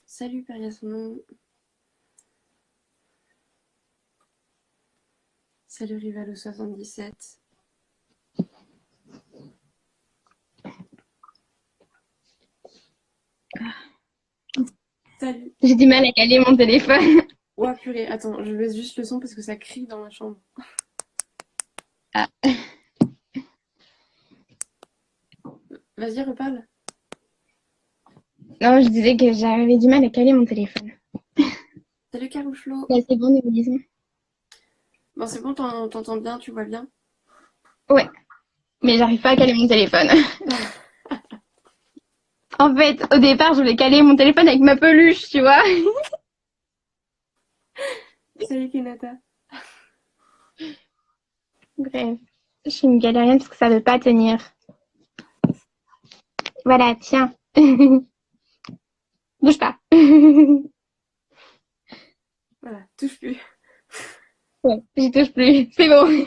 Salut Periasonon. Salut Rivalo77. Salut. J'ai du mal à caler mon téléphone. Ouah purée, attends, je baisse juste le son parce que ça crie dans ma chambre. Ah. Vas-y, reparle. Non, je disais que j'avais du mal à caler mon téléphone. Salut Carouchelo. Là, c'est bon, nous disons. Bon, c'est bon, t'entends bien, tu vois bien. Ouais, mais j'arrive pas à caler mon téléphone. En fait, au départ, je voulais caler mon téléphone avec ma peluche, tu vois. Salut Kenata. Bref, je suis une galérienne parce que ça veut pas tenir. Voilà, tiens. Bouge pas. Voilà, touche plus. Ouais, j'y touche plus. C'est bon.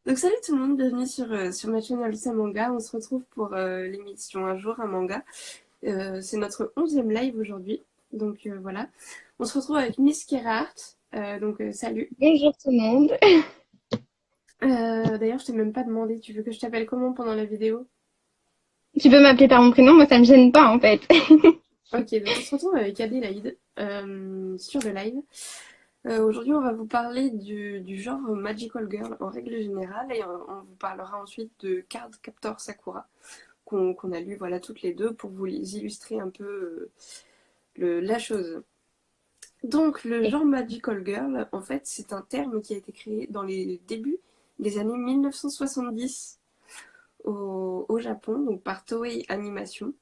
Donc salut tout le monde, bienvenue sur ma chaîne Alyssa Manga. On se retrouve pour l'émission Un jour un manga. C'est notre 11e live aujourd'hui. Donc voilà. On se retrouve avec Miss Gerhardt. Donc salut. Bonjour tout le monde. D'ailleurs, je t'ai même pas demandé, tu veux que je t'appelle comment pendant la vidéo? Tu peux m'appeler par mon prénom, moi ça me gêne pas en fait. Ok, donc on se retrouve avec Adélaïde sur le live. Aujourd'hui, on va vous parler du genre Magical Girl en règle générale et on vous parlera ensuite de Card Captor Sakura qu'on a lu voilà, toutes les deux pour vous illustrer un peu la chose. Donc, le genre Magical Girl, en fait, c'est un terme qui a été créé dans les débuts des années 1970 au Japon, donc par Toei Animation.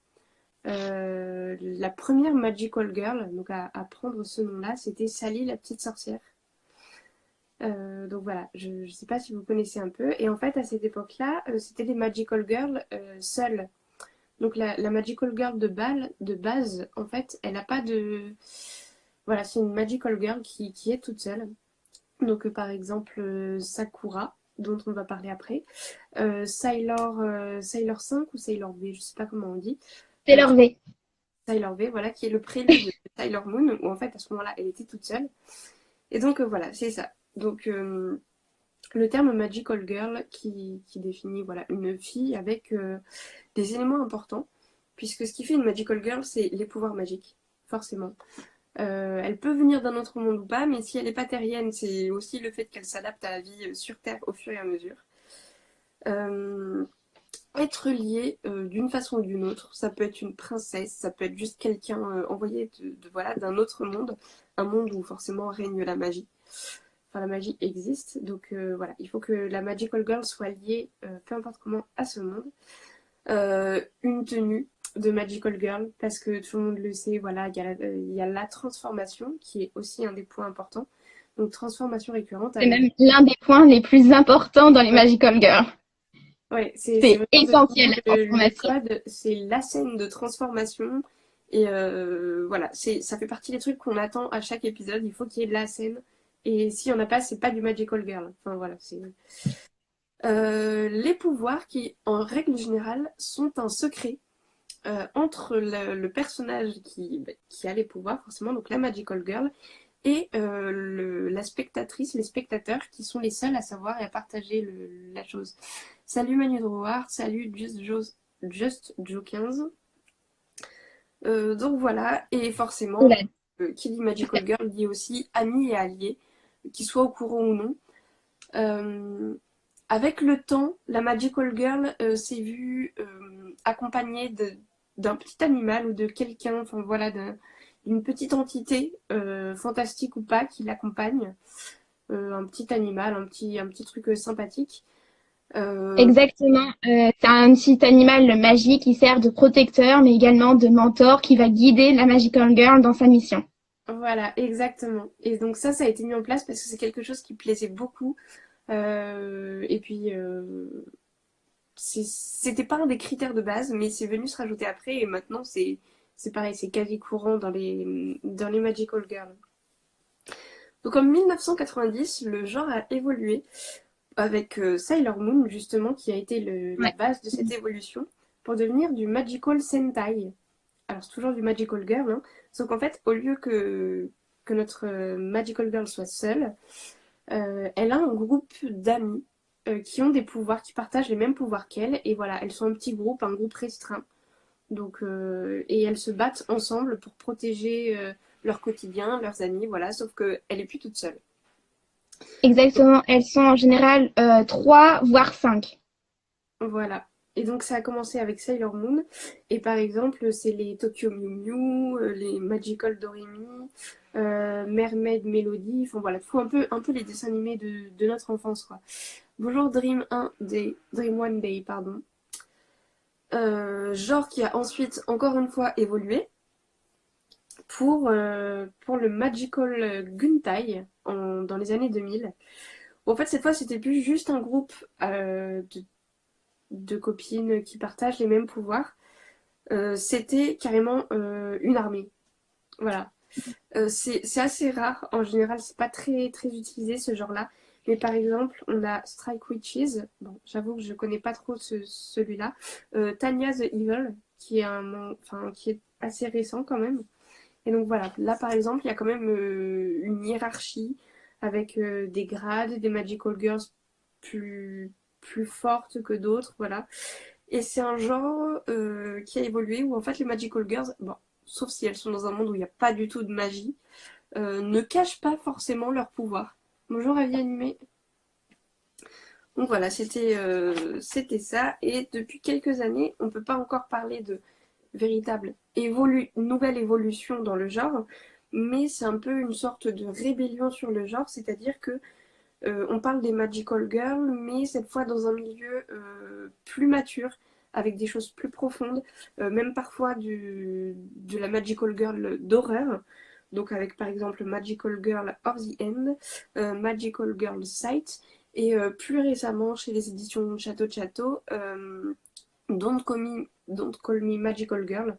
La première Magical Girl, donc à prendre ce nom-là, c'était Sally la petite sorcière. Donc voilà, je ne sais pas si vous connaissez un peu. Et en fait, à cette époque-là, c'était des Magical Girls seules. Donc la Magical Girl de base, en fait, elle n'a pas de... Voilà, c'est une Magical Girl qui est toute seule. Donc par exemple, Sakura, dont on va parler après. Sailor 5 ou Sailor V, je ne sais pas comment on dit. C'est leur V. Sailor V, voilà, qui est le prélude de Sailor Moon, où en fait à ce moment-là elle était toute seule. Et donc voilà, c'est ça. Donc le terme Magical Girl qui définit voilà, une fille avec des éléments importants, puisque ce qui fait une Magical Girl, c'est les pouvoirs magiques, forcément. Elle peut venir d'un autre monde ou pas, mais si elle est pas terrienne, c'est aussi le fait qu'elle s'adapte à la vie sur Terre au fur et à mesure. Euh, Être liée d'une façon ou d'une autre, ça peut être une princesse, ça peut être juste quelqu'un envoyé voilà, d'un autre monde, un monde où forcément règne la magie. Enfin, la magie existe, donc voilà, il faut que la Magical Girl soit liée, peu importe comment, à ce monde. Une tenue de Magical Girl, parce que tout le monde le sait, voilà, il y a la transformation, qui est aussi un des points importants. Donc transformation récurrente C'est avec... même l'un des points les plus importants dans les Ouais, Magical Girls. ouais c'est C'est vraiment essentiel la le transformation. code, c'est la scène de transformation. Et voilà, ça fait partie des trucs qu'on attend à chaque épisode. Il faut qu'il y ait de la scène. Et s'il n'y en a pas, c'est pas du Magical Girl. Enfin voilà, c'est... les pouvoirs qui, en règle générale, sont un secret entre le personnage qui a les pouvoirs, forcément, donc la Magical Girl, et la spectatrice, les spectateurs qui sont les seuls à savoir et à partager la chose. Salut Manu Drouard, salut Just Joe 15. Donc voilà, et forcément, Oula. qui dit Magical Girl dit aussi amis et alliés, qu'ils soient au courant ou non. Euh, Avec le temps, la Magical Girl s'est vue accompagnée d'un petit animal ou de quelqu'un, enfin voilà, d'une petite entité, fantastique ou pas, qui l'accompagne. Un petit animal, un petit truc sympathique. Euh, Exactement. C'est un petit animal magique qui sert de protecteur, mais également de mentor qui va guider la Magical Girl dans sa mission. voilà, exactement. Et donc ça a été mis en place parce que c'est quelque chose qui plaisait beaucoup. Et puis, c'était pas un des critères de base, mais c'est venu se rajouter après. Et maintenant, c'est pareil, c'est quasi courant dans les Magical Girls. Donc en 1990, le genre a évolué avec Sailor Moon, justement, qui a été la Ouais. base de cette évolution, pour devenir du Magical Sentai. alors c'est toujours du Magical Girl, hein, sauf qu'en fait, au lieu que notre Magical Girl soit seule, elle a un groupe d'amis qui ont des pouvoirs, qui partagent les mêmes pouvoirs qu'elle, et voilà, elles sont un groupe restreint. Donc, et elles se battent ensemble pour protéger leur quotidien, leurs amis, voilà, sauf qu'elle est plus toute seule. Exactement. Elles sont en général 3, voire 5. Voilà. Et donc ça a commencé avec Sailor Moon. Et par exemple, c'est les Tokyo Mew Mew, les Magical Doremi, Mermaid Melody. Enfin voilà, tout un peu les dessins animés de notre enfance, quoi. Bonjour Dream One Day, pardon. Genre qui a ensuite encore une fois évolué pour le Magical Guntai dans les années 2000. Bon, en fait, cette fois, c'était plus juste un groupe de copines qui partagent les mêmes pouvoirs. C'était carrément une armée. Voilà. C'est assez rare. En général, c'est pas très, très utilisé ce genre-là. Mais par exemple, on a Strike Witches. Bon, j'avoue que je connais pas trop celui-là. Tanya the Evil, qui est assez récent quand même. Et donc voilà, là par exemple, il y a quand même une hiérarchie avec des grades, des Magical Girls plus fortes que d'autres, voilà. Et c'est un genre qui a évolué où en fait les Magical Girls, bon, sauf si elles sont dans un monde où il n'y a pas du tout de magie, ne cachent pas forcément leur pouvoir. Bonjour avis animé. Donc voilà, c'était ça. Et depuis quelques années, on ne peut pas encore parler de véritable nouvelle évolution dans le genre, mais c'est un peu une sorte de rébellion sur le genre, c'est-à-dire que on parle des Magical Girls, mais cette fois dans un milieu plus mature, avec des choses plus profondes, même parfois de la Magical Girl d'horreur. Donc avec par exemple Magical Girl of the End, Magical Girl Sight, et plus récemment chez les éditions Château Château, Don't Call Me Magical Girl.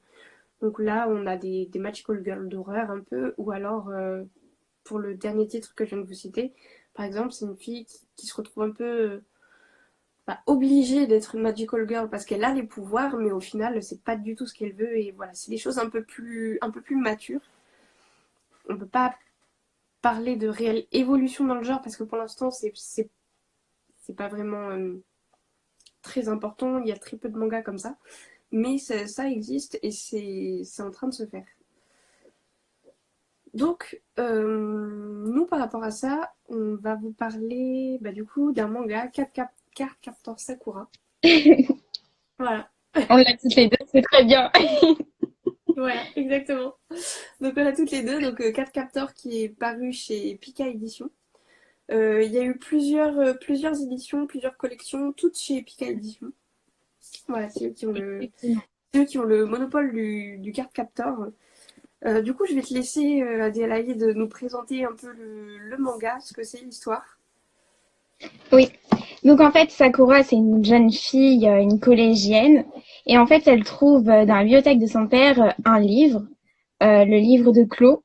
Donc là, on a des Magical Girls d'horreur un peu, ou alors pour le dernier titre que je viens de vous citer, par exemple, c'est une fille qui se retrouve un peu obligée d'être une Magical Girl parce qu'elle a les pouvoirs, mais au final, c'est pas du tout ce qu'elle veut. Et voilà, c'est des choses un peu plus matures. On peut pas parler de réelle évolution dans le genre parce que pour l'instant, c'est pas vraiment très important. Il y a très peu de mangas comme ça. Mais ça existe et c'est en train de se faire. Donc, nous, par rapport à ça, on va vous parler du coup d'un manga Card Captor Sakura. Voilà. On l'a toutes les deux, c'est très bien. Voilà, exactement. Donc, on a toutes les deux. Donc, Card Captor qui est paru chez Pika Édition. Il y a eu plusieurs éditions, plusieurs collections, toutes chez Pika Édition. Voilà, c'est eux qui ont le monopole du Card Captor. Du coup, je vais te laisser, Adélaïde, nous présenter un peu le manga, ce que c'est l'histoire. Oui. Donc en fait, Sakura, c'est une jeune fille, une collégienne, et en fait, elle trouve dans la bibliothèque de son père un livre, le livre de Clos.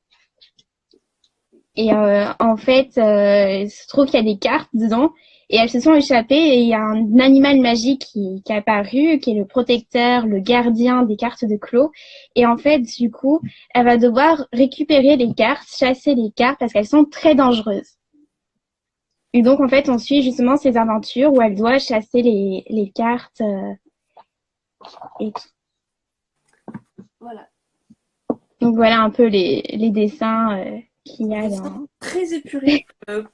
Et en fait, il se trouve qu'il y a des cartes dedans, et elles se sont échappées, et il y a un animal magique qui est apparu, qui est le protecteur, le gardien des cartes de Clos. Et en fait, du coup, elle va devoir récupérer les cartes, chasser les cartes, parce qu'elles sont très dangereuses. Et donc, en fait, on suit justement ces aventures où elle doit chasser les cartes et tout. Voilà. Donc, voilà un peu les dessins qu'il y a Des dans... très épurés,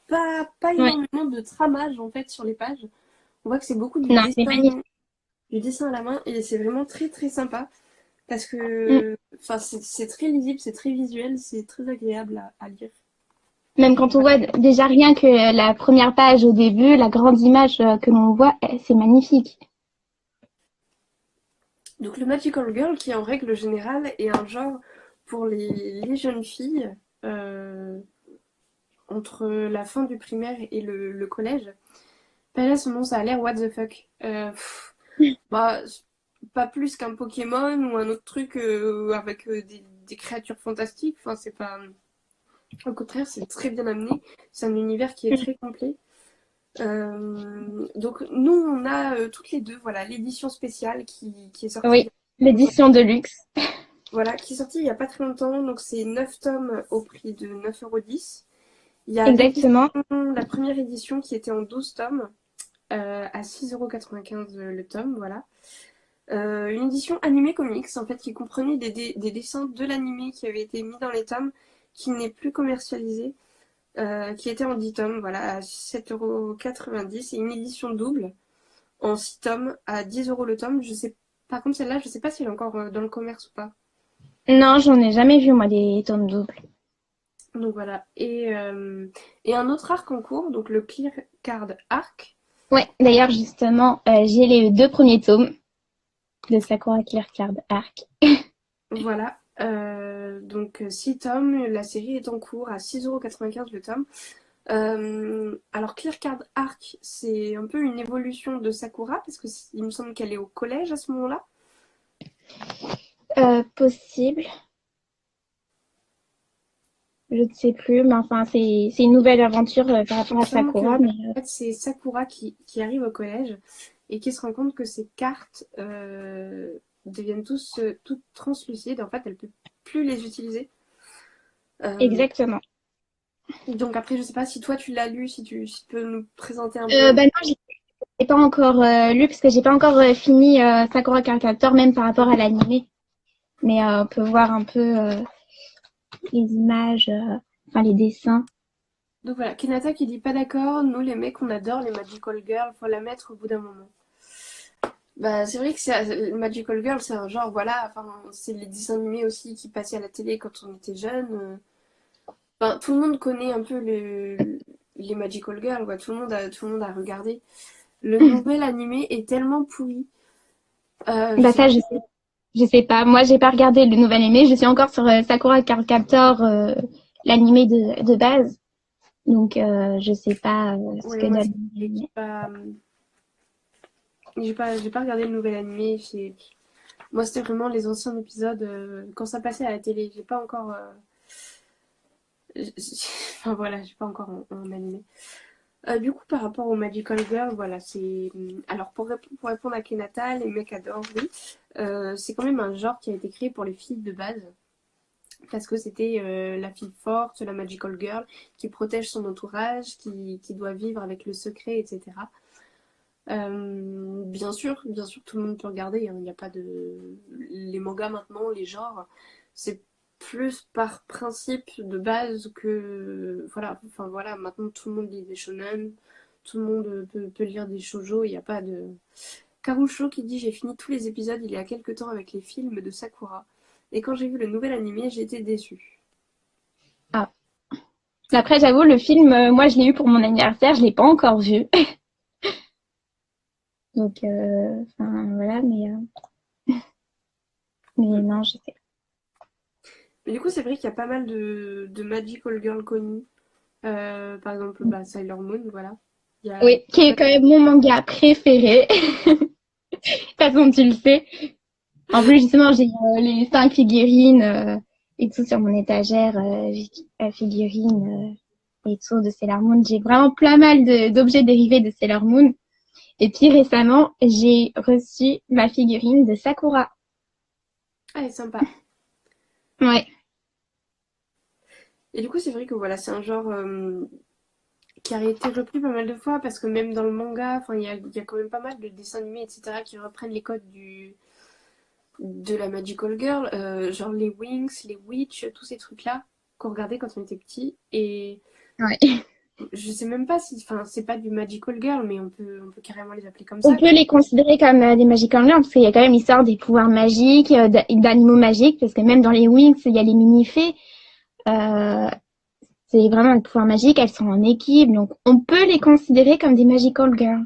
pas Ouais. énormément de tramage en fait sur les pages. On voit que c'est beaucoup Non, c'est magnifique. du dessin à la main et c'est vraiment très très sympa parce Mm. que c'est très lisible, c'est très visuel, c'est très agréable à lire. Même quand on voit déjà rien que la première page au début, la grande image que l'on voit, c'est magnifique. Donc le Magical Girl qui en règle générale est un genre pour les jeunes filles entre la fin du primaire et le collège. Là, son nom, ça a l'air what the fuck. Bah, pas plus qu'un Pokémon ou un autre truc avec des créatures fantastiques. Enfin, c'est pas. Au contraire, c'est très bien amené. C'est un univers qui est très complet. Donc, nous, on a toutes les deux, voilà, l'édition spéciale qui est sortie. Oui, l'édition de luxe. Voilà, qui est sorti il n'y a pas très longtemps. Donc, c'est 9 tomes au prix de 9,10 €. Il y a l'édition, Exactement. la première édition qui était en 12 tomes à 6,95 € le tome, voilà. Une édition animée comics, en fait, qui comprenait des dessins de l'animé qui avaient été mis dans les tomes, qui n'est plus commercialisé, qui était en 10 tomes, voilà, à 7,90 €. Et une édition double en 6 tomes à 10 € le tome. Je sais, par contre, celle-là, je sais pas si elle est encore dans le commerce ou pas. Non, j'en ai jamais vu, moi, des tomes doubles. Donc voilà. Et un autre arc en cours, donc le Clear Card Arc. Ouais, d'ailleurs, justement, j'ai les 2 premiers tomes de Sakura Clear Card Arc. Voilà. Donc 6 tomes, la série est en cours à 6,95 € le tome. Alors Clear Card Arc, c'est un peu une évolution de Sakura, parce que il me semble qu'elle est au collège à ce moment-là. Possible, je ne sais plus, mais enfin, c'est une nouvelle aventure par Il rapport me à semble que Sakura, en mais fait, c'est Sakura qui arrive au collège et qui se rend compte que ses cartes deviennent toutes translucides. En fait, elle peut plus les utiliser. Euh, exactement. donc après, je sais pas si toi tu l'as lu, si tu peux nous présenter un peu. Bah non, j'ai pas encore lu parce que j'ai pas encore fini Sakura Card Captor, même par rapport à l'animé. Mais on peut voir un peu les images, enfin les dessins. Donc voilà, Kenata qui dit pas d'accord, nous les mecs on adore les Magical Girls, faut la mettre au bout d'un moment. Bah c'est vrai que Magical Girl c'est un genre, voilà, enfin c'est les dessins animés aussi qui passaient à la télé quand on était jeune. Enfin, tout le monde connaît un peu les Magical Girls, quoi. Tout le monde a regardé. Le nouvel animé est tellement pourri. Bah J'ai ça, je sais pas. Moi, j'ai pas regardé le nouvel animé. Je suis encore sur Sakura Card Captor, l'animé de base. Donc, je sais pas ce Ouais, que moi donne j'ai l'animé. pas, j'ai pas regardé le nouvel animé. Moi c'était vraiment les anciens épisodes quand ça passait à la télé. J'ai pas encore enfin voilà, j'ai pas encore en animé. Du coup, par rapport au Magical Girl, voilà, c'est. Alors, pour répondre à Kenata, les mecs adorent, oui. C'est quand même un genre qui a été créé pour les filles de base. Parce que c'était la fille forte, la Magical Girl, qui protège son entourage, qui doit vivre avec le secret, etc. Bien sûr, tout le monde peut regarder. Hein, il n'y a pas de. Les mangas maintenant, les genres, c'est plus par principe de base que. Voilà, enfin voilà, maintenant tout le monde lit des shonen, tout le monde peut lire des shoujo, il n'y a pas de. Karusho qui dit j'ai fini tous les épisodes il y a quelques temps avec les films de Sakura. Et quand j'ai vu le nouvel animé, j'ai été déçue. Ah. Après, j'avoue, le film, moi, je l'ai eu pour mon anniversaire. Je l'ai pas encore vu. Donc, enfin, voilà, mais non, je sais. Mais du coup, c'est vrai qu'il y a pas mal de Magical Girl connues. Par exemple, bah, Sailor Moon, voilà. Il y a Oui, qui est quand même mon manga préféré. De toute façon, tu le sais. En plus, justement, j'ai les 5 figurines et tout sur mon étagère, figurines et tout de Sailor Moon. J'ai vraiment plein mal d'objets dérivés de Sailor Moon. Et puis récemment, j'ai reçu ma figurine de Sakura. Ah, elle est sympa. Ouais, Et du coup, c'est vrai que voilà, c'est un genre qui a été repris pas mal de fois parce que même dans le manga, enfin, il y a quand même pas mal de dessins animés, etc., qui reprennent les codes de la Magical Girl, genre les Wings, les Witch, tous ces trucs-là qu'on regardait quand on était petit. Et ouais. je sais même pas si, enfin, c'est pas du Magical Girl, mais on peut carrément les appeler comme On ça, peut quoi. les considérer comme des Magical Girls parce qu'il y a quand même l'histoire des pouvoirs magiques, d'animaux magiques, parce que même dans les Wings, il y a les mini-fées. Euh, c'est vraiment des pouvoirs magiques, elles sont en équipe, donc on peut les considérer comme des Magical Girls.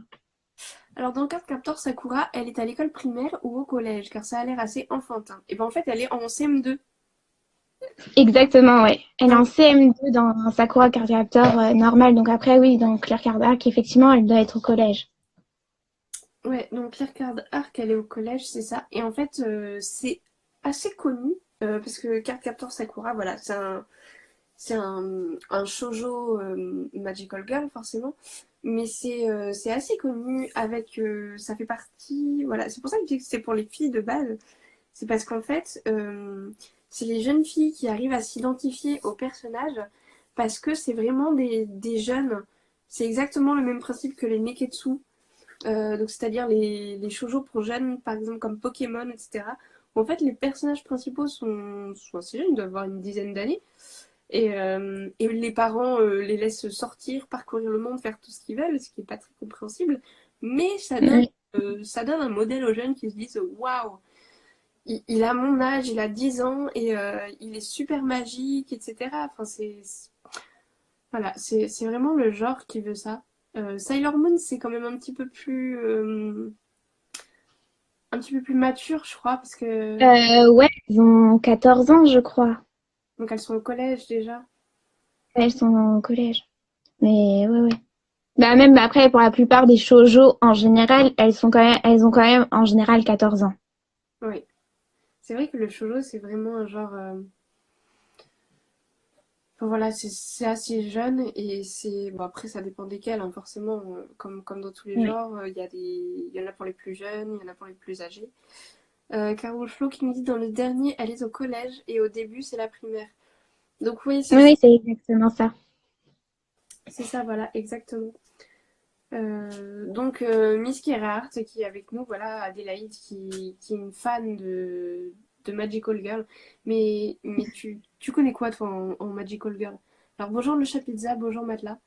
Alors dans le cas de Captor Sakura, elle est à l'école primaire ou au collège, car ça a l'air assez enfantin. Et ben en fait, elle est en CM2. Exactement, ouais. Elle est Hein. en CM2 dans Sakura Card Captor normal, donc après, oui, dans Claire Cardac, effectivement, elle doit être au collège. Ouais, donc Claire Card Arc, elle est au collège, c'est ça. Et en fait, c'est assez connu, parce que Card Captor Sakura, voilà, c'est un shoujo Magical Girl, forcément. Mais c'est assez connu avec. Ça fait partie. Voilà, c'est pour ça que je dis que c'est pour les filles de base. C'est parce qu'en fait, c'est les jeunes filles qui arrivent à s'identifier aux personnages parce que c'est vraiment des jeunes. C'est exactement le même principe que les neketsu, donc c'est-à-dire les shoujo pour jeunes, par exemple comme Pokémon, etc. Où en fait, les personnages principaux sont assez jeunes, ils doivent avoir une dizaine d'années. Et les parents les laissent sortir, parcourir le monde, faire tout ce qu'ils veulent, ce qui n'est pas très compréhensible. Mais Oui. ça donne un modèle aux jeunes qui se disent waouh, il a mon âge, il a 10 ans et il est super magique, etc. Enfin, voilà, c'est vraiment le genre qui veut ça. Sailor Moon, c'est quand même un petit peu plus mature, je crois, parce que Ouais, ils ont 14 ans, je crois. donc elles sont au collège déjà. Elles sont au collège. Mais ouais, ouais. Bah même après, pour la plupart des shoujo, en général, elles ont quand même en général 14 ans. Oui, c'est vrai que le shoujo, c'est vraiment un genre. Enfin, voilà, c'est assez jeune et c'est. Bon, après, ça dépend desquels, hein, forcément. Comme dans tous les Oui. genres, il y en a pour les plus jeunes, il y en a pour les plus âgés. Carole Flo qui nous dit dans le dernier, elle est au collège et au début, c'est la primaire. Donc, oui, Oui, oui, c'est exactement ça. c'est ça, voilà, exactement. Donc, Miss Gerhardt qui est avec nous, voilà, Adélaïde qui est une fan de Magical Girl. Mais tu connais quoi, toi, en Magical Girl? Alors, bonjour le chat pizza, bonjour Matelas.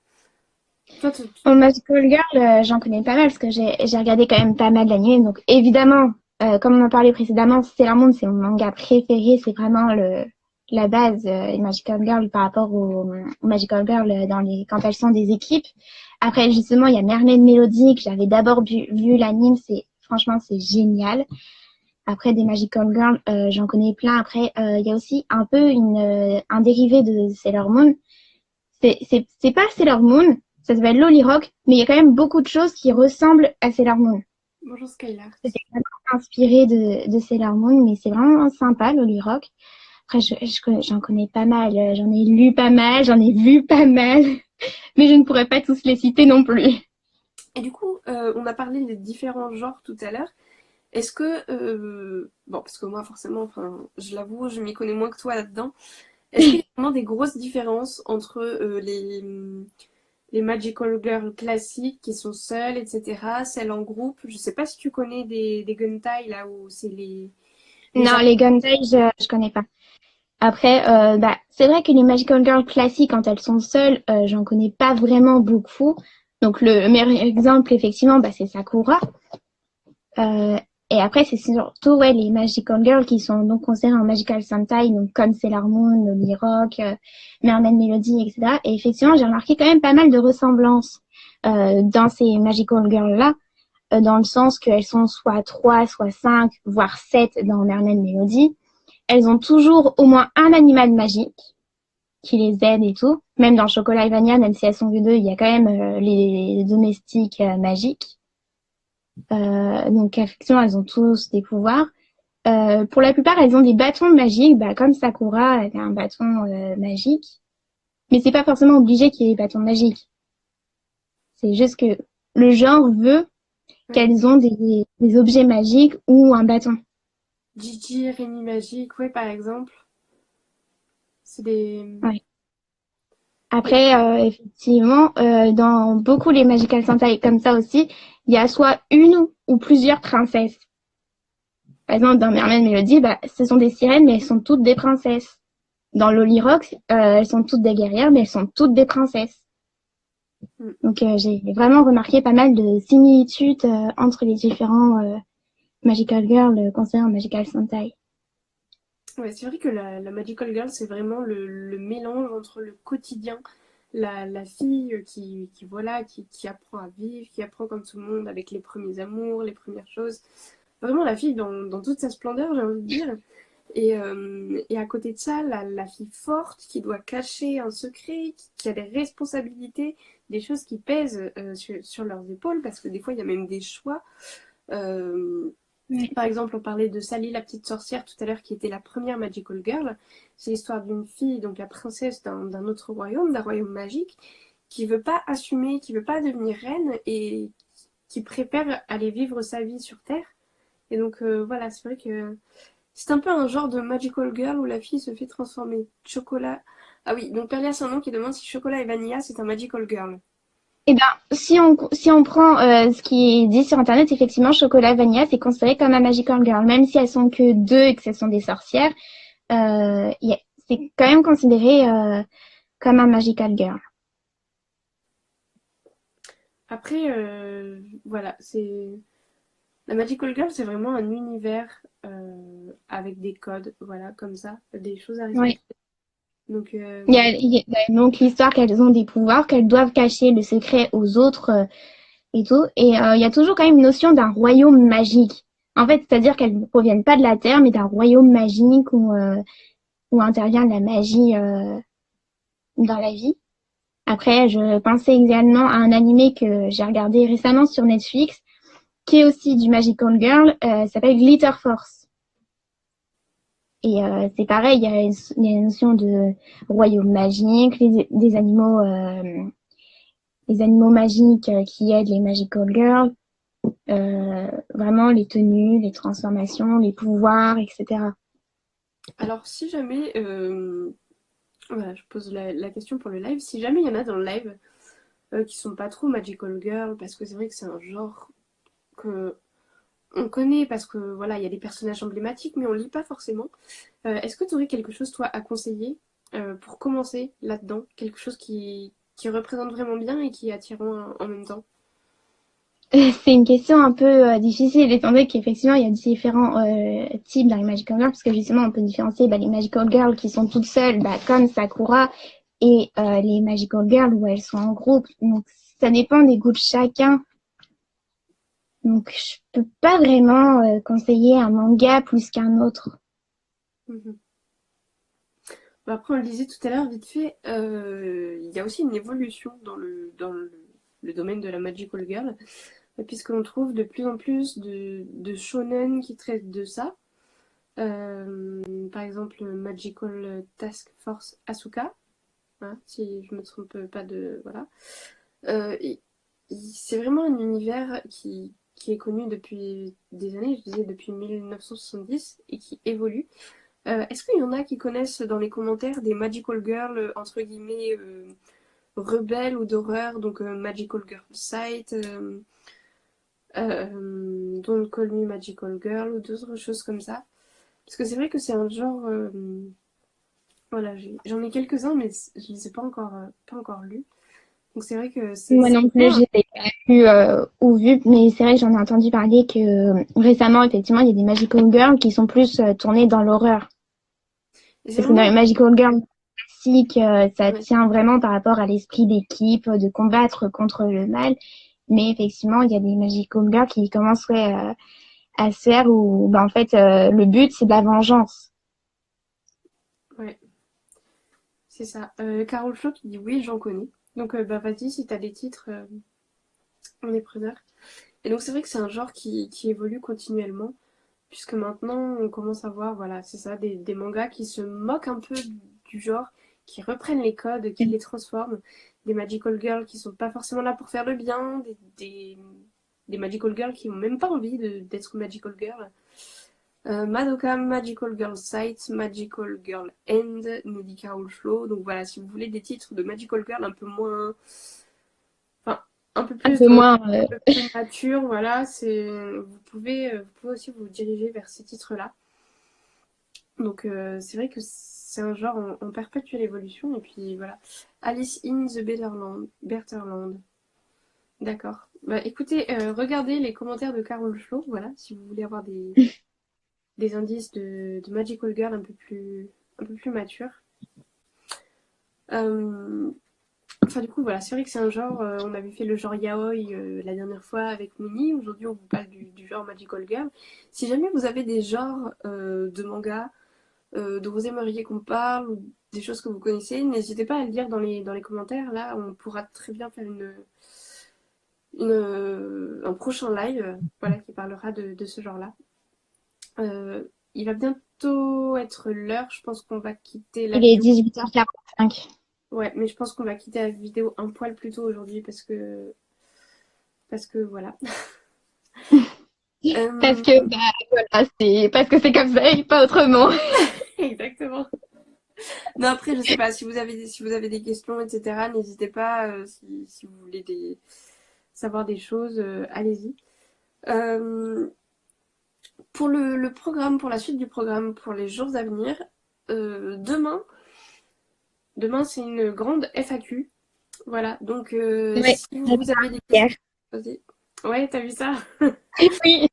Toi, En Magical Girl, j'en connais pas mal parce que j'ai regardé quand même pas mal d'animés. Donc évidemment, comme on en parlait précédemment, Sailor Moon, c'est mon manga préféré. C'est vraiment la base, les Magical Girl par rapport aux Magical Girl quand elles sont des équipes. Après, justement, il y a Mermaid Melody que j'avais d'abord vu l'anime. Franchement, c'est génial. Après, des Magical Girl, j'en connais plein. Après, il y a aussi un peu un dérivé de Sailor Moon. C'est pas Sailor Moon, ça s'appelle Loli Rock, mais il y a quand même beaucoup de choses qui ressemblent à Sailor Moon. bonjour Skylar. C'était vraiment inspiré de Sailor Moon, mais c'est vraiment sympa, Loli Rock. Après, j'en connais pas mal, j'en ai lu pas mal, j'en ai vu pas mal, mais je ne pourrais pas tous les citer non plus. Et du coup, on a parlé des différents genres tout à l'heure. Est-ce que, bon, parce que moi, forcément, enfin, je l'avoue, je m'y connais moins que toi là-dedans. Est-ce qu'il y a vraiment des grosses différences entre les Magical Girls classiques qui sont seules, etc., celles en groupe? Je sais pas si tu connais des Guntai là où c'est les Non, les Gundai, je connais pas. Après, bah, c'est vrai que les Magical Girls classiques, quand elles sont seules, j'en connais pas vraiment beaucoup. Donc le meilleur exemple, effectivement, bah, c'est Sakura. Euh, et après, c'est surtout ouais, les Magical Girls qui sont donc considérées en Magical Sentai, donc comme Sailor Moon, Loli Rock, Mermaid Melody, etc. Et effectivement, j'ai remarqué quand même pas mal de ressemblances dans ces Magical Girls-là, dans le sens qu'elles sont soit 3, soit 5, voire 7 dans Mermaid Melody. Elles ont toujours au moins un animal magique qui les aide et tout. Même dans Chocolat et Vanilla, même si elles sont que deux, il y a quand même les domestiques magiques. Donc effectivement, elles ont tous des pouvoirs. Pour la plupart, elles ont des bâtons magiques, bah, comme Sakura, elle a un bâton magique. Mais c'est pas forcément obligé qu'il y ait des bâtons magiques. C'est juste que le genre veut Ouais. qu'elles ont des objets magiques ou un bâton. Gigi, Rémi Magique, ouais, par exemple. C'est des. Ouais. Et- Après, effectivement, dans beaucoup les Magical Sentai comme ça aussi, il y a soit une ou plusieurs princesses. Par exemple, dans Mermaid Melody, bah, ce sont des sirènes, mais elles sont toutes des princesses. Dans Loli Rock, elles sont toutes des guerrières, mais elles sont toutes des princesses. Mm. Donc, j'ai vraiment remarqué pas mal de similitudes entre les différents Magical Girls concernant Magical Sentai. Ouais, c'est vrai que la Magical Girl, c'est vraiment le mélange entre le quotidien, la fille voilà, qui apprend à vivre, qui apprend comme tout le monde avec les premiers amours, les premières choses. Vraiment la fille dans toute sa splendeur, j'ai envie de dire. Et à côté de ça, la fille forte qui doit cacher un secret, qui a des responsabilités, des choses qui pèsent sur leurs épaules, parce que des fois, il y a même des choix. Euh, Ouais. Par exemple, on parlait de Sally, la petite sorcière, tout à l'heure, qui était la première Magical Girl. C'est l'histoire d'une fille, donc la princesse d'un autre royaume, d'un royaume magique, qui veut pas assumer, qui veut pas devenir reine et qui préfère aller vivre sa vie sur Terre. Et donc voilà, c'est vrai que C'est un peu un genre de magical girl où la fille se fait transformer. Chocolat. Ah oui, donc Perlia, c'est un nom qui demande si Chocolat et Vanilla, c'est un magical girl. Eh ben, si on prend ce qui est dit sur Internet, effectivement, Chocolat Vanilla, c'est considéré comme un magical girl. Même si elles sont que deux et que ce sont des sorcières, c'est quand même considéré comme un magical girl. Après, voilà, c'est. La Magical Girl, c'est vraiment un univers avec des codes, voilà, comme ça, des choses à Oui. respecter. Donc, Donc l'histoire qu'elles ont des pouvoirs, qu'elles doivent cacher le secret aux autres et tout. Et il y a toujours quand même une notion d'un royaume magique. En fait, c'est-à-dire qu'elles ne proviennent pas de la Terre, mais d'un royaume magique où intervient la magie dans la vie. Après, je pensais également à un animé que j'ai regardé récemment sur Netflix, qui est aussi du Magical Girl, s'appelle Glitter Force. Et c'est pareil, il y a une notion de royaume magique, les animaux magiques qui aident les Magical Girls, vraiment les tenues, les transformations, les pouvoirs, etc. alors, si jamais, voilà, je pose la question pour le live, si jamais il y en a dans le live qui sont pas trop Magical Girl, parce que c'est vrai que c'est un genre que on connaît, parce que voilà, il y a des personnages emblématiques, mais on lit pas forcément. Est-ce que tu aurais quelque chose, toi, à conseiller pour commencer là-dedans? Quelque chose qui représente vraiment bien et qui est attirant en même temps? C'est une question un peu difficile, étant donné qu'effectivement, il y a différents types dans les Magical Girls, parce que justement, on peut différencier les Magical Girls qui sont toutes seules, comme Sakura, et les Magical Girls où elles sont en groupe. Donc, ça dépend des goûts de chacun. Donc, je peux pas vraiment conseiller un manga plus qu'un autre. Mhm. Bah, après, on le disait tout à l'heure, vite fait, il y a aussi une évolution le domaine de la Magical Girl, puisqu'on trouve de plus en plus de shonen qui traitent de ça. Par exemple, Magical Task Force Asuka, hein, si je me trompe pas de. Voilà. Euh, et- c'est vraiment un univers qui est connu depuis des années, je disais depuis 1970, et qui évolue. Est-ce qu'il y en a qui connaissent dans les commentaires des Magical Girls, entre guillemets, rebelles ou d'horreur, donc Magical Girl Sight, Don't Call Me Magical Girl, ou d'autres choses comme ça? Parce que c'est vrai que c'est un genre. Voilà, j'en ai quelques-uns, mais je ne les ai pas encore lus. Donc c'est vrai que Moi c'est non plus, vraiment. je l'ai pas vu ou vu, mais c'est vrai que j'en ai entendu parler que récemment, effectivement, il y a des Magical Girls qui sont plus tournées dans l'horreur. Et c'est Parce que dans les vraiment. Magical Girls classiques, ça Ouais. tient vraiment par rapport à l'esprit d'équipe, de combattre contre le mal. Mais effectivement, il y a des Magical Girls qui commenceraient à se faire où, en fait, le but, c'est de la vengeance. Ouais, c'est ça. Carole Flo qui dit oui, j'en connais. Donc bah vas-y, si t'as des titres, on est preneur. Et donc c'est vrai que c'est un genre qui évolue continuellement, puisque maintenant on commence à voir, voilà, c'est ça, des mangas qui se moquent un peu du genre, qui reprennent les codes, qui les transforment. Des Magical Girls qui sont pas forcément là pour faire le bien, des Magical Girls qui ont même pas envie d'être Magical Girl. Madoka Magical Girl Sight, Magical Girl End, nous dit Carol Flo. Donc voilà, si vous voulez des titres de Magical Girl un peu moins. Enfin, un peu Un plus peu moins. un peu plus mature, voilà, vous pouvez aussi vous diriger vers ces titres-là. Donc c'est vrai que c'est un genre en perpétuelle évolution. Et puis voilà. Alice in the Betterland. D'accord. Bah écoutez, regardez les commentaires de Carol Flo, voilà, si vous voulez avoir des indices de Magical Girl un peu plus mature. Euh, Enfin, du coup, voilà, c'est vrai que c'est un genre. On avait fait le genre yaoi la dernière fois avec Mini. Aujourd'hui, on vous parle du genre Magical Girl. Si jamais vous avez des genres de manga dont vous aimeriez qu'on parle ou des choses que vous connaissez, n'hésitez pas à le dire dans les commentaires. Là, on pourra très bien faire un prochain live voilà, qui parlera de ce genre-là. Il va bientôt être l'heure. Je pense qu'on va quitter la Il est vidéo. 18h45. Ouais, mais je pense qu'on va quitter la vidéo un poil plus tôt aujourd'hui parce que voilà. Parce Euh, que, bah, voilà, c'est parce que c'est comme ça et pas autrement. Exactement. Non, après, je sais pas, si vous avez des questions, etc., n'hésitez pas, si vous voulez savoir des choses, allez-y. Euh, pour le programme, pour la suite du programme, pour les jours à venir, demain c'est une grande FAQ. Voilà, donc Ouais, si vous avez des questions, hier. posez. Ouais, t'as vu ça? Oui,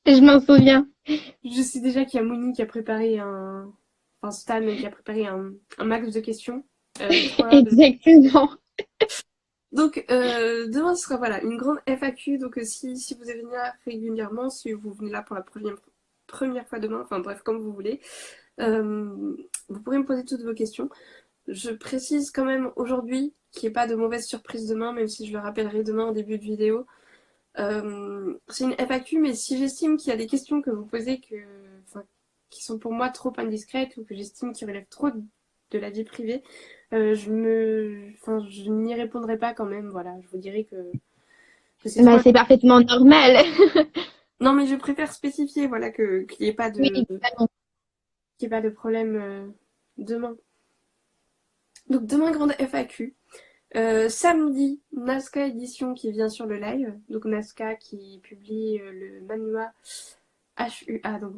je m'en souviens. Je sais déjà qu'il y a Mouni qui a préparé enfin Stan qui a préparé un max de questions. Toi, Exactement. donc demain ce sera voilà une grande FAQ. Donc si vous venez là régulièrement, si vous venez là pour la première fois demain, enfin bref comme vous voulez, euh, vous pourrez me poser toutes vos questions. Je précise quand même aujourd'hui qu'il n'y ait pas de mauvaise surprise demain, même si je le rappellerai demain en début de vidéo. C'est une FAQ, mais si j'estime qu'il y a des questions que vous posez enfin, qui sont pour moi trop indiscrètes ou que j'estime qu'ils relèvent trop de la vie privée, je n'y répondrai pas quand même. Voilà, je vous dirai que c'est trop. Bah, c'est parfaitement normal. Non, mais je préfère spécifier, voilà, qu'il n'y ait pas Oui, qu'il y ait pas de problème demain. Donc demain grande FAQ. Samedi, Nazca Édition qui vient sur le live. Donc Nazca qui publie le manhwa HUA, donc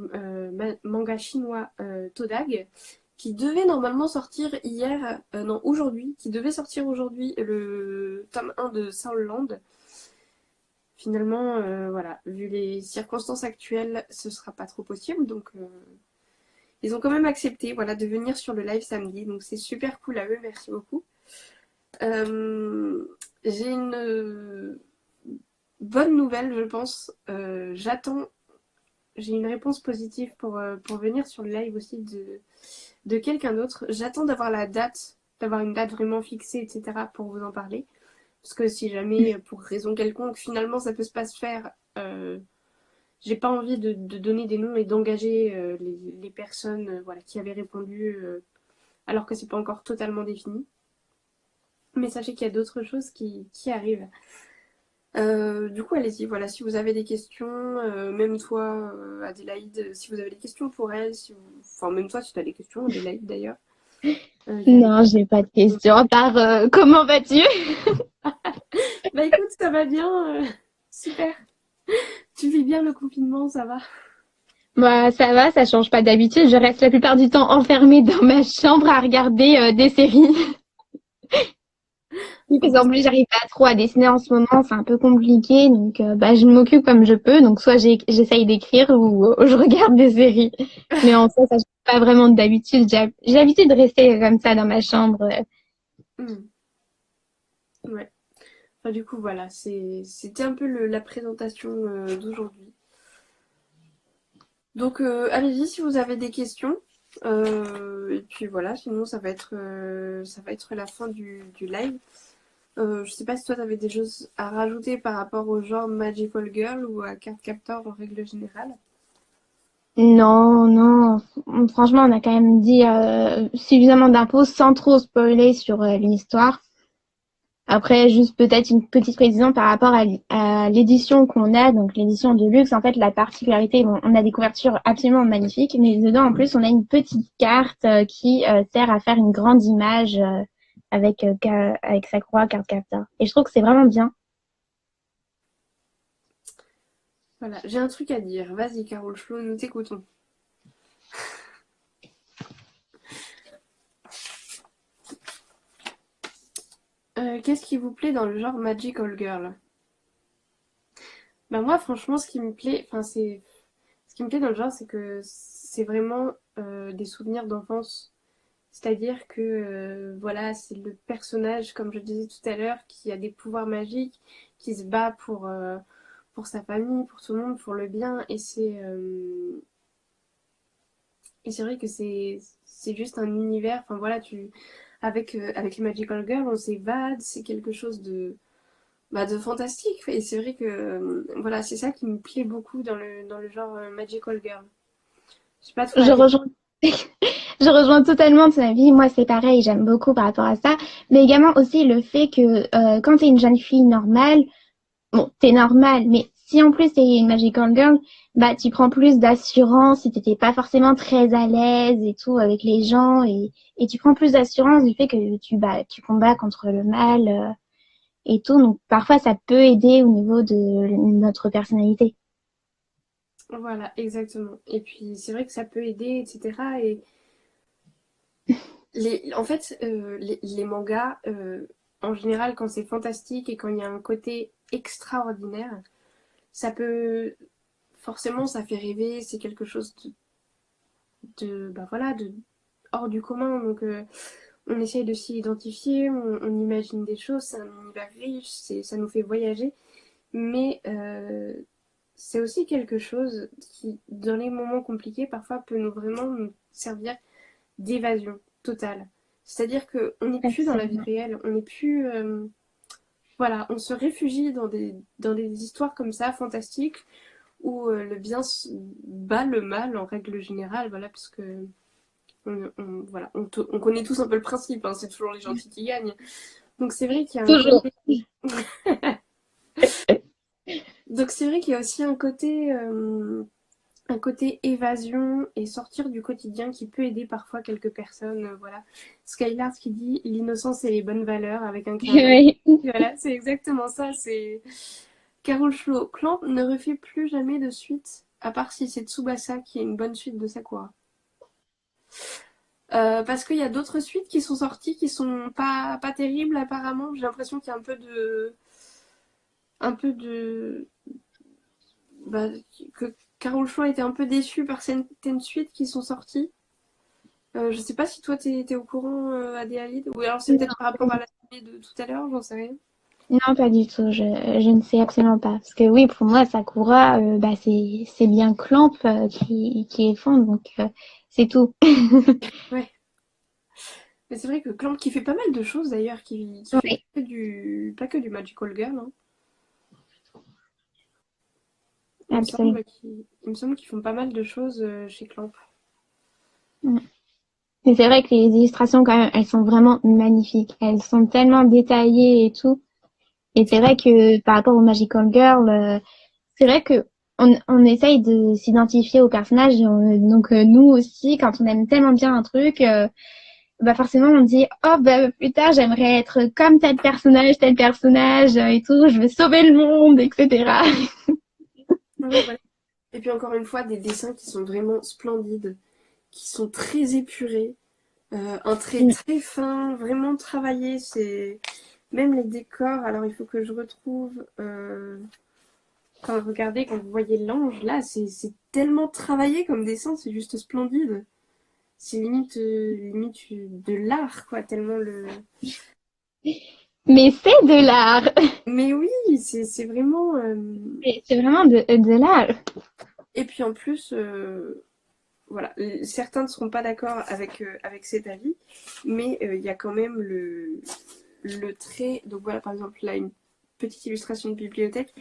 manga chinois Todag, qui devait normalement sortir hier, non aujourd'hui, qui devait sortir aujourd'hui le tome 1 de Soundland. Finalement, voilà, vu les circonstances actuelles, ce sera pas trop possible, donc ils ont quand même accepté, voilà, de venir sur le live samedi, donc c'est super cool à eux, merci beaucoup. J'ai une bonne nouvelle, je pense. J'ai une réponse positive pour venir sur le live aussi de quelqu'un d'autre. J'attends d'avoir une date vraiment fixée, etc. pour vous en parler. Parce que si jamais, pour raison quelconque, finalement ça peut pas se faire, j'ai pas envie de donner des noms et d'engager les personnes voilà, qui avaient répondu alors que c'est pas encore totalement défini. Mais sachez qu'il y a d'autres choses qui arrivent. Du coup, allez-y, voilà, si vous avez des questions, même toi, Adélaïde, si vous avez des questions pour elle, enfin, même toi, si tu as des questions, Adélaïde d'ailleurs, y a... non, j'ai pas de questions à part comment vas-tu? Bah écoute, ça va bien, super. Tu vis bien le confinement, ça va? Bah, ça va, ça change pas d'habitude. Je reste la plupart du temps enfermée dans ma chambre à regarder des séries. Oui, Oh, parce bah, qu'en plus, j'arrive pas trop à dessiner en ce moment, c'est un peu compliqué. Donc, bah, je m'occupe comme je peux. Donc, soit j'essaye d'écrire ou je regarde des séries. Mais en soi, ça change pas vraiment d'habitude. J'ai l'habitude de rester comme ça dans ma chambre. hmm, ouais. Enfin, du coup, voilà, c'était un peu la présentation d'aujourd'hui. Donc, allez-y si vous avez des questions. Et puis voilà, sinon ça va être la fin du live. Je sais pas si toi t'avais des choses à rajouter par rapport au genre Magical Girl ou à Cardcaptor en règle générale. Non, non. Franchement, on a quand même dit suffisamment d'infos sans trop spoiler sur l'histoire. Après, juste peut-être une petite précision par rapport à l'édition qu'on a, donc l'édition de luxe. En fait, la particularité, bon, on a des couvertures absolument magnifiques, mais dedans, en plus, on a une petite carte qui sert à faire une grande image avec sa croix, carte capteur. Et je trouve que c'est vraiment bien. Voilà, j'ai un truc à dire. Vas-y, Carole Chlo, nous t'écoutons. Qu'est-ce qui vous plaît dans le genre Magical Girl? Bah moi, franchement, ce qui me plaît dans le genre, c'est que c'est vraiment des souvenirs d'enfance. C'est-à-dire que voilà, c'est le personnage, comme je disais tout à l'heure, qui a des pouvoirs magiques, qui se bat pour sa famille, pour tout le monde, pour le bien. Et c'est vrai que c'est juste un univers. Enfin voilà, avec les Magical Girls, on s'évade, c'est quelque chose de fantastique. Et c'est vrai que voilà, c'est ça qui me plaît beaucoup dans le genre Magical Girl. Je sais pas toi, Je rejoins, je rejoins totalement ton avis. Moi, c'est pareil, j'aime beaucoup par rapport à ça. Mais également aussi le fait que quand tu es une jeune fille normale, bon, t'es normale, mais si en plus t'es une Magical Girl, bah tu prends plus d'assurance si t'étais pas forcément très à l'aise et tout avec les gens et tu prends plus d'assurance du fait que tu combats contre le mal et tout. Donc parfois ça peut aider au niveau de notre personnalité. Voilà, exactement. Et puis c'est vrai que ça peut aider, etc. Et en fait, les mangas, en général, quand c'est fantastique et quand il y a un côté extraordinaire, ça peut forcément, ça fait rêver. C'est quelque chose bah voilà, de hors du commun. Donc on essaye de s'y identifier, on imagine des choses. C'est un univers riche, ça nous fait voyager. Mais c'est aussi quelque chose qui, dans les moments compliqués, parfois peut vraiment nous servir d'évasion totale. C'est-à-dire qu'on n'est plus dans la vie Absolument. réelle, on n'est plus... voilà, on se réfugie dans des histoires comme ça, fantastiques, où le bien bat le mal en règle générale, voilà, parce que voilà, on connaît tous un peu le principe, hein, c'est toujours les gentils qui gagnent. Donc c'est vrai qu'il y a un Toujours. côté... Donc c'est vrai qu'il y a aussi un côté évasion et sortir du quotidien qui peut aider parfois quelques personnes. Voilà. Skylar qui dit l'innocence et les bonnes valeurs avec un clin d'œil. Oui. Voilà, c'est exactement ça. C'est Carole Schlo. Clamp ne refait plus jamais de suite, à part si c'est Tsubasa qui est une bonne suite de Sakura. Parce qu'il y a d'autres suites qui sont sorties qui sont pas terribles apparemment. J'ai l'impression qu'il y a un peu de bah, que Carole Choi était un peu déçue par certaines suites qui sont sorties. Je sais pas si toi t'es au courant, Adéalide, ou alors c'est peut-être par rapport à la série de tout à l'heure, j'en sais rien. Non, pas du tout. Je ne sais absolument pas. Parce que oui, pour moi, Sakura, bah, c'est bien Clamp qui est fond, donc c'est tout. Ouais. Mais c'est vrai que Clamp qui fait pas mal de choses d'ailleurs, qui fait Oui, pas que du Magical Girl, hein. absolument. Il me semble qu'ils font pas mal de choses chez Clamp. Mm. Mais c'est vrai que les illustrations, quand même, elles sont vraiment magnifiques. Elles sont tellement détaillées et tout. Et c'est vrai que par rapport au Magical Girl, c'est vrai que on essaye de s'identifier au personnage. Donc nous aussi, quand on aime tellement bien un truc, bah forcément on dit oh bah plus tard j'aimerais être comme tel personnage et tout. Je veux sauver le monde, etc. Ouais, voilà. Et puis encore une fois, des dessins qui sont vraiment splendides, qui sont très épurés, un trait très fin, vraiment travaillé. C'est même les décors. Alors il faut que je retrouve. Quand vous regardez, quand vous voyez l'ange, là, c'est tellement travaillé comme dessin, c'est juste splendide. C'est limite de l'art, quoi, tellement le. Mais c'est de l'art. Mais oui, c'est vraiment. C'est vraiment de l'art. Et puis en plus, voilà, certains ne seront pas d'accord avec cet avis, mais il y a quand même le trait. Donc voilà, par exemple, là, une petite illustration de bibliothèque.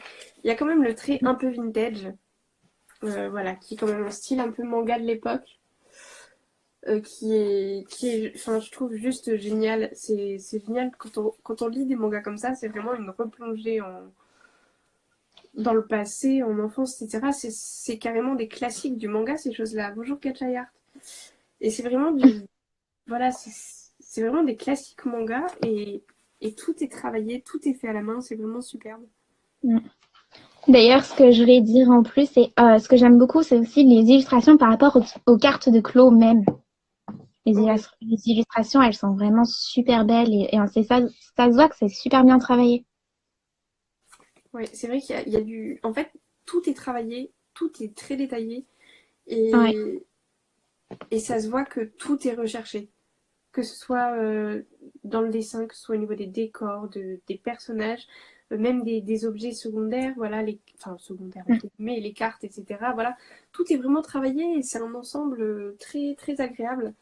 Il y a quand même le trait un peu vintage, voilà, qui est quand même un style un peu manga de l'époque. Enfin, je trouve juste génial. C'est génial quand on lit des mangas comme ça, c'est vraiment une replongée dans le passé, en enfance, etc. C'est carrément des classiques du manga, ces choses-là. Bonjour Catchayart. Et c'est vraiment voilà, c'est vraiment des classiques manga et tout est travaillé, tout est fait à la main, c'est vraiment superbe. D'ailleurs, ce que je voulais dire en plus, c'est ce que j'aime beaucoup, c'est aussi les illustrations par rapport aux cartes de Clos même. Oui, Les illustrations, elles sont vraiment super belles et c'est ça, ça se voit que c'est super bien travaillé. ouais, c'est vrai qu'il y a du. En fait, tout est travaillé, tout est très détaillé Ouais. et, et ça se voit que tout est recherché. Que ce soit dans le dessin, que ce soit au niveau des décors, des personnages, même des objets secondaires, voilà, enfin secondaires, Mm. mais les cartes, etc. Voilà, tout est vraiment travaillé et c'est un ensemble très, très agréable.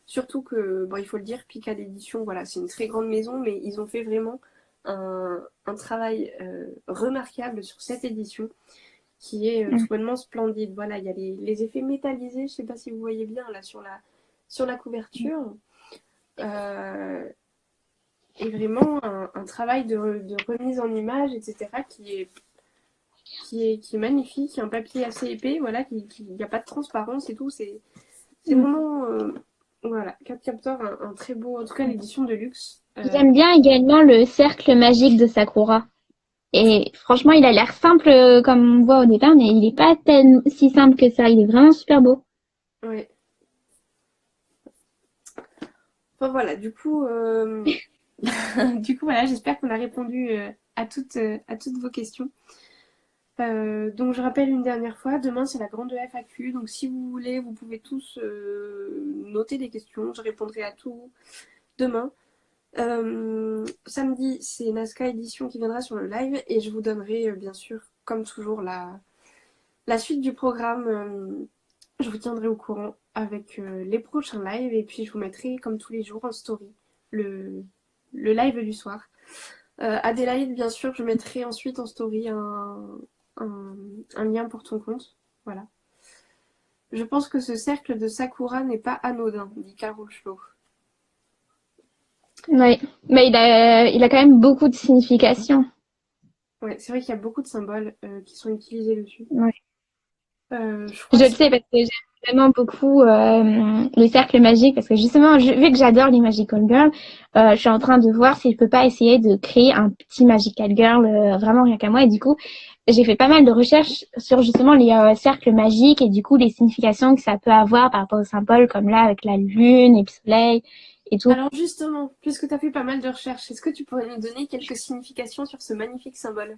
Surtout que, bon, il faut le dire, Picard Édition, voilà, c'est une très grande maison, mais ils ont fait vraiment un travail remarquable sur cette édition qui est Mm. tout bonnement splendide. Voilà, il y a les effets métallisés, je ne sais pas si vous voyez bien là sur la couverture. Euh, et vraiment un travail de remise en image, etc., qui est magnifique, qui est un papier assez épais, voilà, qui n'y a pas de transparence et tout. C'est Mm. vraiment, voilà, Cardcaptor, un très beau, en tout cas l'édition de luxe. J'aime bien également le cercle magique de Sakura. Et franchement, il a l'air simple comme on voit au départ, mais il est pas tellement si simple que ça. Il est vraiment super beau. Ouais. Enfin voilà, du coup, du coup voilà, j'espère qu'on a répondu à toutes vos questions. Donc je rappelle une dernière fois, demain c'est la grande FAQ, donc si vous voulez, vous pouvez tous noter des questions, je répondrai à tout demain. Samedi, c'est Nazca Édition qui viendra sur le live et je vous donnerai bien sûr, comme toujours, la suite du programme. Je vous tiendrai au courant avec les prochains lives et puis je vous mettrai comme tous les jours en story le, le live du soir. Adélaïde, bien sûr, je mettrai ensuite en story un, un lien pour ton compte. Voilà. Je pense que ce cercle de Sakura n'est pas anodin, dit Carol Schlo. Oui, mais il a quand même beaucoup de signification. Ouais, c'est vrai qu'il y a beaucoup de symboles qui sont utilisés dessus. Ouais. Je crois Je que le sais parce que j'aime vraiment beaucoup le cercle magique parce que justement, vu que j'adore les Magical Girls, je suis en train de voir si je peux pas essayer de créer un petit Magical Girl vraiment rien qu'à moi. Et du coup, j'ai fait pas mal de recherches sur justement les cercles magiques et du coup les significations que ça peut avoir par rapport aux symboles comme là avec la lune et le soleil et tout. alors justement, puisque tu as fait pas mal de recherches, est-ce que tu pourrais nous donner quelques significations sur ce magnifique symbole?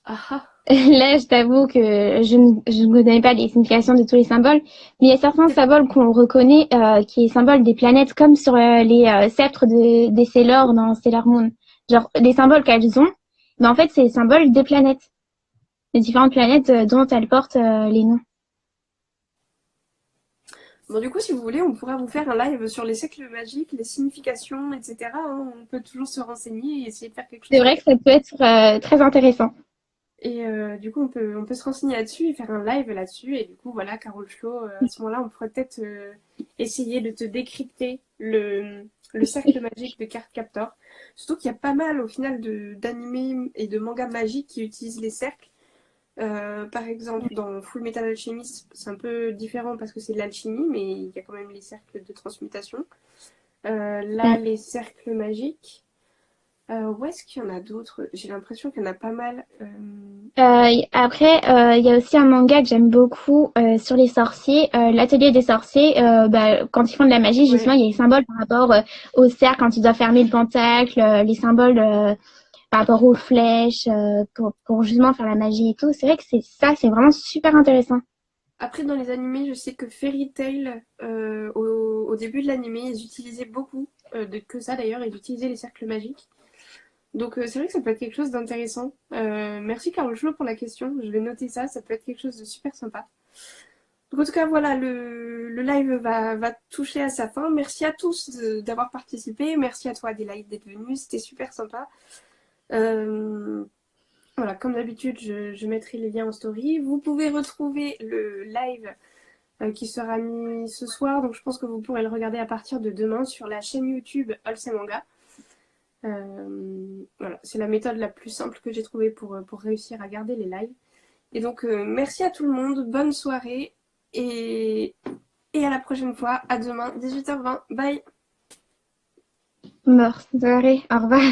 Ah ah. Là, je t'avoue que je ne connais pas les significations de tous les symboles, mais il y a certains symboles qu'on reconnaît qui est symbole des planètes, comme sur les sceptres des Sailor dans Sailor Moon. Genre, les symboles qu'elles ont, mais en fait, c'est les symboles des planètes, les différentes planètes dont elles portent les noms. Bon, du coup, si vous voulez, on pourra vous faire un live sur les cercles magiques, les significations, etc. hein. On peut toujours se renseigner et essayer de faire quelque C'est chose vrai comme que ça. ça peut être très intéressant. Et du coup, on peut se renseigner là-dessus et faire un live là-dessus. Et du coup, voilà, Carole Flo, à ce moment-là, on pourrait peut-être essayer de te décrypter le cercle magique de Card Captor. Surtout qu'il y a pas mal, au final, d'animés et de mangas magiques qui utilisent les cercles. Par exemple, dans Full Metal Alchemist, c'est un peu différent parce que c'est de l'alchimie, mais il y a quand même les cercles de transmutation. Là, Mm. les cercles magiques. Où est-ce qu'il y en a d'autres? J'ai l'impression qu'il y en a pas mal. Après, il y a aussi un manga que j'aime beaucoup sur les sorciers, l'atelier des sorciers. Quand ils font de la magie, justement, Ouais. il y a les symboles par rapport au cercle quand tu dois fermer le pentacle, les symboles par rapport aux flèches pour justement faire la magie et tout. C'est vrai que c'est vraiment super intéressant. Après, dans les animés, je sais que Fairy Tail, au début de l'animé, ils utilisaient beaucoup, que ça d'ailleurs, ils utilisaient les cercles magiques. Donc c'est vrai que ça peut être quelque chose d'intéressant. Merci Carole Flo pour la question, je vais noter ça, ça peut être quelque chose de super sympa. Donc en tout cas, voilà, le live va toucher à sa fin. Merci à tous d'avoir participé, merci à toi Adélaïde d'être venue, c'était super sympa. Euh, voilà, comme d'habitude, je mettrai les liens en story. Vous pouvez retrouver le live qui sera mis ce soir. Donc je pense que vous pourrez le regarder à partir de demain sur la chaîne YouTube Olsem Manga. Voilà, c'est la méthode la plus simple que j'ai trouvée pour réussir à garder les lives. Et donc merci à tout le monde, bonne soirée et à la prochaine fois. À demain, 18h20. Bye! Mort, soirée, au revoir.